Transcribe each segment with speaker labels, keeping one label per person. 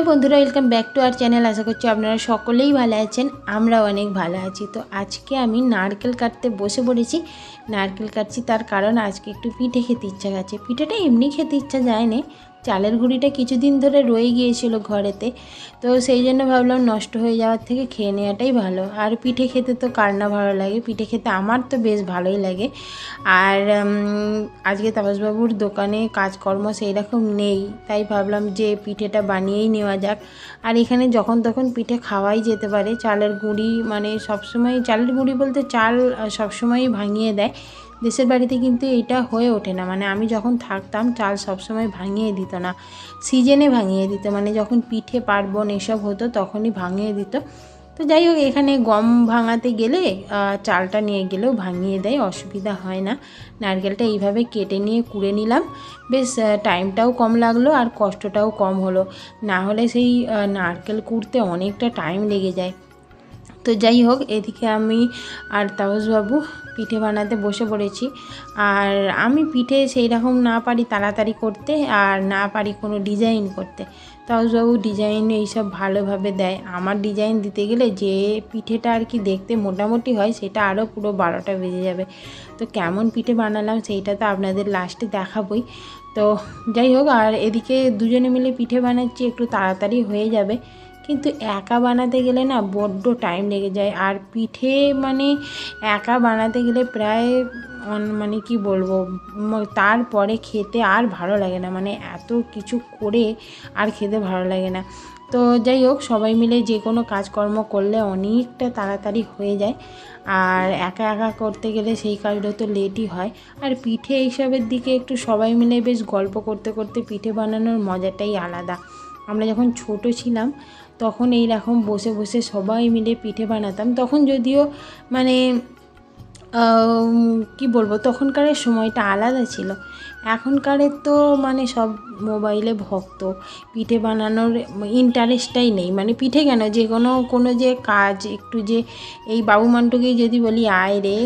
Speaker 1: Hello বন্ধুরা, welcome back to our channel. আশা করছি আপনারা সকলেই ভালো আছেন, আমরাও অনেক ভালো আছি। তো আজকে আমি নারকেল কাটতে বসে পড়েছি। নারকেল কাটছি তার কারণ আজকে একটু পিঠে খেতে ইচ্ছা গেছে। পিঠেটা এমনি খেতে ইচ্ছা যায়নি, চালের গুঁড়িটা কিছুদিন ধরে রয়ে গিয়েছিল ঘরেতে, তো সেই জন্য ভাবলাম নষ্ট হয়ে যাওয়ার থেকে খেয়ে নেওয়াটাই ভালো। আর পিঠে খেতে তো কার না ভালো লাগে, পিঠে খেতে আমার তো বেশ ভালোই লাগে। আর আজকে তাপসবাবুর দোকানে কাজকর্ম সেই রকম নেই, তাই ভাবলাম যে পিঠেটা বানিয়েই নেওয়া যাক। আর এখানে যখন তখন পিঠে খাওয়াই যেতে পারে। চালের গুঁড়ি মানে সবসময়, চালের গুঁড়ি বলতে চাল সবসময়ই ভাঙিয়ে দেয়। দেশের বাড়িতে কিন্তু এটা হয়ে ওঠে না, মানে আমি যখন থাকতাম চাল সবসময় ভাঙিয়ে দিত না, সিজনে ভাঙিয়ে দিত, মানে যখন পিঠে পার্বণ এসব হতো তখনই ভাঙিয়ে দিত। তো যাই হোক, এখানে গম ভাঙাতে গেলে চালটা নিয়ে গেলেও ভাঙিয়ে দেয়, অসুবিধা হয় না। নারকেলটা এইভাবে কেটে নিয়ে কুড়ে নিলাম, বেশ টাইমটাও কম লাগলো আর কষ্টটাও কম হলো। না হলে সেই নারকেল কুড়তে অনেকটা টাইম লেগে যায়। তো যাই হোক, এদিকে আমি আর তাপসবাবু পিঠে বানাতে বসে পড়েছি। আর আমি পিঠে সেই রকম না পারি তাড়াতাড়ি করতে, আর না পারি কোনো ডিজাইন করতে। তাপসবাবু ডিজাইন এইসব ভালোভাবে দেয়। আমার ডিজাইন দিতে গেলে যে পিঠেটা আর কি দেখতে মোটামুটি হয়, সেটা আরও পুরো 12টা বেজে যাবে। তো কেমন পিঠে বানালাম সেইটা তো আপনাদের লাস্টে দেখাবই। তো যাই হোক, আর এদিকে দুজনে মিলে পিঠে বানাচ্ছি, একটু তাড়াতাড়ি হয়ে যাবে। কিন্তু একা বানাতে গেলে না বড্ড টাইম লেগে যায়। আর পিঠে মানে একা বানাতে গেলে প্রায় মানে কি বলবো, তারপরে খেতে আর ভালো লাগে না, মানে এত কিছু করে আর খেতে ভালো লাগে না। তো যাই হোক, সবাই মিলে যে কোনো কাজকর্ম করলে অনেকটা তাড়াতাড়ি হয়ে যায়। আর একা একা করতে গেলে সেই কাজটা তো লেটই হয়। আর পিঠে এইসবের দিকে একটু সবাই মিলে বেশ গল্প করতে করতে পিঠে বানানোর মজাটাই আলাদা। আমরা যখন ছোট ছিলাম তখন এই রকম বসে বসে সবাই মিলে পিঠে বানাতাম। তখন যদিও মানে কি বলবো, তখনকার সময়টা আলাদা ছিল। এখনকারের তো মানে সব মোবাইলে ভক্ত, পিঠে বানানোর ইন্টারেস্টটাই নেই। মানে পিঠে কেন, যে কোনো যে কাজ একটু যে এই বাবু মান্টুকেই যদি বলি আয় রে,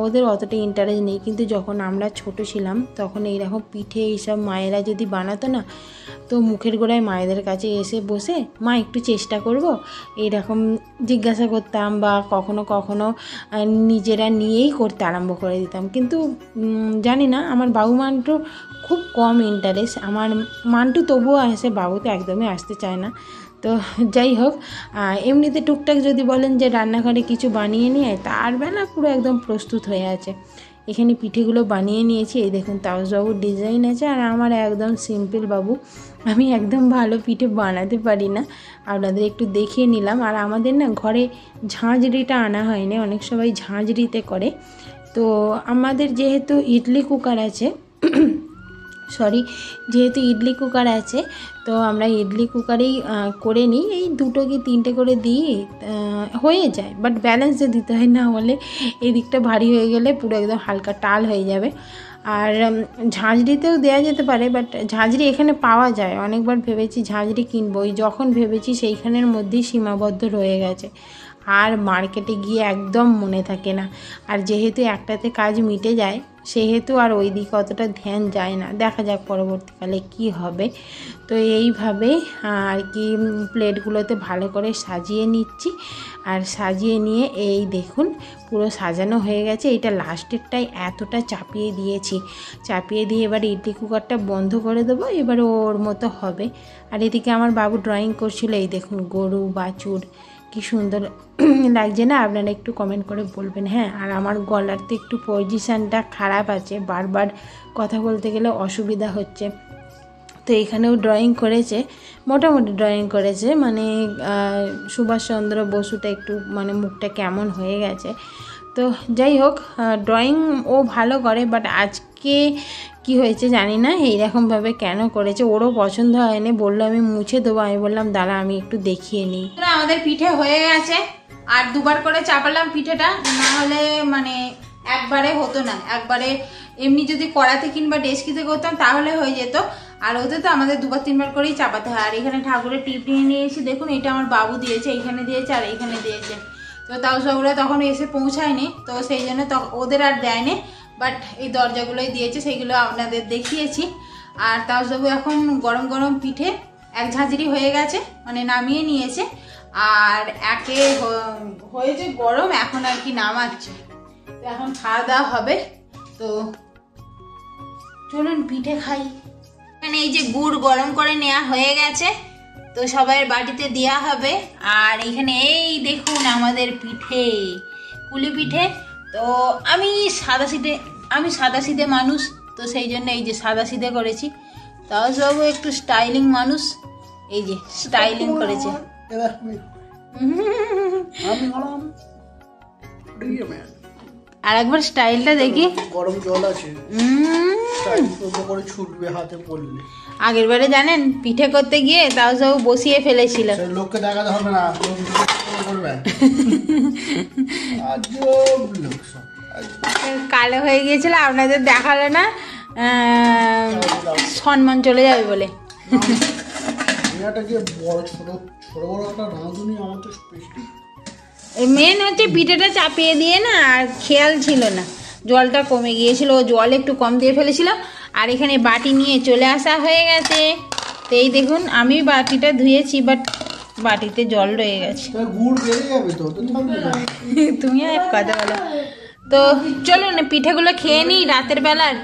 Speaker 1: ওদের অতটা ইন্টারেস্ট নেই। কিন্তু যখন আমরা ছোট ছিলাম তখন এইরকম পিঠে এইসব মায়েরা যদি বানাতো না, তো মুখের গোড়ায় মায়েদের কাছে এসে বসে মা একটু চেষ্টা করব এইরকম জিজ্ঞাসা করতাম, বা কখনো কখনো নিজেরা নিয়েই করতে আরম্ভ করে দিতাম। কিন্তু জানি না, আমার বাবু মান্টু খুব কম ইন্টারেস্ট, আমার মান্টু তবুও আসে, বাবু তো একদমই আসতে চায় না। তো যাই হোক, এমনিতে টুকটাক যদি বলেন যে রান্নাঘরে কিছু বানিয়ে নিয়ে, তার বেলা পুরো একদম প্রস্তুত হয়ে আছে। এখানে পিঠেগুলো বানিয়ে নিয়েছি, এই দেখুন তাপসবাবুর ডিজাইন আছে, আর আমার একদম সিম্পল বাবু। আমি একদম ভালো পিঠে বানাতে পারি না, আপনাদের একটু দেখিয়ে নিলাম। আর আমাদের না ঘরে ঝাঁঝরিটা আনা হয়নি, অনেক সবাই ঝাঁঝরিতে করে। তো আমাদের যেহেতু ইডলি কুকার আছে যেহেতু ইডলি কুকার আছে, তো আমরা ইডলি কুকারেই করে নিই। এই 2 কি 3টে করে দিই, হয়ে যায়। বাট ব্যালেন্সে দিতে হয়, না হলে এদিকটা ভারী হয়ে গেলে পুরো একদম হালকা টাল হয়ে যাবে। আর ঝাঁঝরিতেও দেওয়া যেতে পারে, বাট ঝাঁঝরি এখানে পাওয়া যায়। অনেকবার ভেবেছি ঝাঁঝরি কিনবো, যখন ভেবেছি সেইখানের মধ্যেই সীমাবদ্ধ রয়ে গেছে, আর মার্কেটে গিয়ে একদম মনে থাকে না। আর যেহেতু একটাতে কাজ মিটে যায়, সেহেতু আর ওই দিকে অতটা ধ্যান যায় না। দেখা যাক পরবর্তীকালে কি হবে। তো এইভাবে আর কি প্লেটগুলোতে ভালো করে সাজিয়ে নিচ্ছি। আর সাজিয়ে নিয়ে এই দেখুন পুরো সাজানো হয়ে গেছে। এইটা লাস্টেরটাই এতটা চাপিয়ে দিয়েছি, চাপিয়ে দিয়ে এবার ইডলি কুকারটা বন্ধ করে দেবো, এবার ওর মতো হবে। আর এদিকে আমার বাবু ড্রয়িং করছিল, এই দেখুন গরু বাছুর, কি সুন্দর লাগছে না? আপনারা একটু কমেন্ট করে বলবেন। হ্যাঁ, আর আমার গলার তো একটু পজিশানটা খারাপ আছে, বারবার কথা বলতে গেলে অসুবিধা হচ্ছে। তো এখানেও ড্রয়িং করেছে, মোটামুটি ড্রয়িং করেছে, মানে সুভাষচন্দ্র বসুটা একটু মানে মুখটা কেমন হয়ে গেছে। তো যাই হোক, ড্রয়িং ও ভালো করে, বাট আজকে কি হয়েছে জানি না, এইরকমভাবে কেন করেছে, ওরও পছন্দ হয়নি। বললো আমি মুছে দেবো, আমি বললাম দাঁড়া আমি একটু দেখিয়ে নিই। আমাদের পিঠে হয়ে গেছে, আর 2বার করে চাপালাম পিঠেটা, না হলে মানে একবারে হতো না। একবারে এমনি যদি কড়াতে কিংবা ডেস্কিতে করতাম তাহলে হয়ে যেত, আর ওতে তো আমাদের 2বার 3বার করেই চাপাতে হয়। আর এখানে ঠাকুরের টিপ নিয়ে নিয়েছি, দেখুন এটা আমার বাবু দিয়েছে, এইখানে দিয়েছে আর এইখানে দিয়েছে। তো তাপসবাবুরা তখন এসে পৌঁছায়নি, তো সেই জন্য ওদের আর দেয়নি, বাট এই দরজাগুলোই দিয়েছে, সেইগুলো আপনাদের দেখিয়েছি। আর তাপসবাবু এখন গরম গরম পিঠে
Speaker 2: এক ঝাঁঝরি হয়ে গেছে, মানে নামিয়ে নিয়েছে, আর একে হয়েছে গরম, এখন আর কি নামাচ্ছে। তো এখন খাওয়া দাওয়া হবে, তো চলুন পিঠে খাই। মানে এই যে গুড় গরম করে নেওয়া হয়ে গেছে, তো সবাই বাটিতে দেওয়া হবে। আর এখানে এই দেখুন আমাদের পিঠে, কুলি পিঠে। তো আমি সাদাসিধে মানুষ, তো সেই জন্য এই যে সাদাসিধে করেছি। তাও সব একটু স্টাইলিং মানুষ, এই যে স্টাইলিং করেছে। আর একবার স্টাইলটা দেখি।
Speaker 3: গরম জল আছে, ছুটবে হাতে পড়লে।
Speaker 2: আগের বারে জানেন পিঠে করতে গিয়ে তাও সব বসিয়ে ফেলেছিল।
Speaker 3: লোককে দেখাতে হবে না,
Speaker 2: কালো হয়ে গিয়েছিল, আপনাদের দেখালে না, সম্মান চলে যাবে বলে। মেন হচ্ছে পিঠেটা চাপিয়ে দিয়ে না, আর খেয়াল ছিল না, জলটা কমে গিয়েছিল, ও জল একটু কম দিয়ে ফেলেছিল। আর এখানে বাটি নিয়ে চলে আসা হয়ে গেছে। তো এই দেখুন আমি বাটিটা ধুয়েছি, বাট বাটিতে জল রয়ে গেছে। তুমি আর কথা বলো। তো চলুন পিঠেগুলো খেয়ে নিই, রাতের বেলার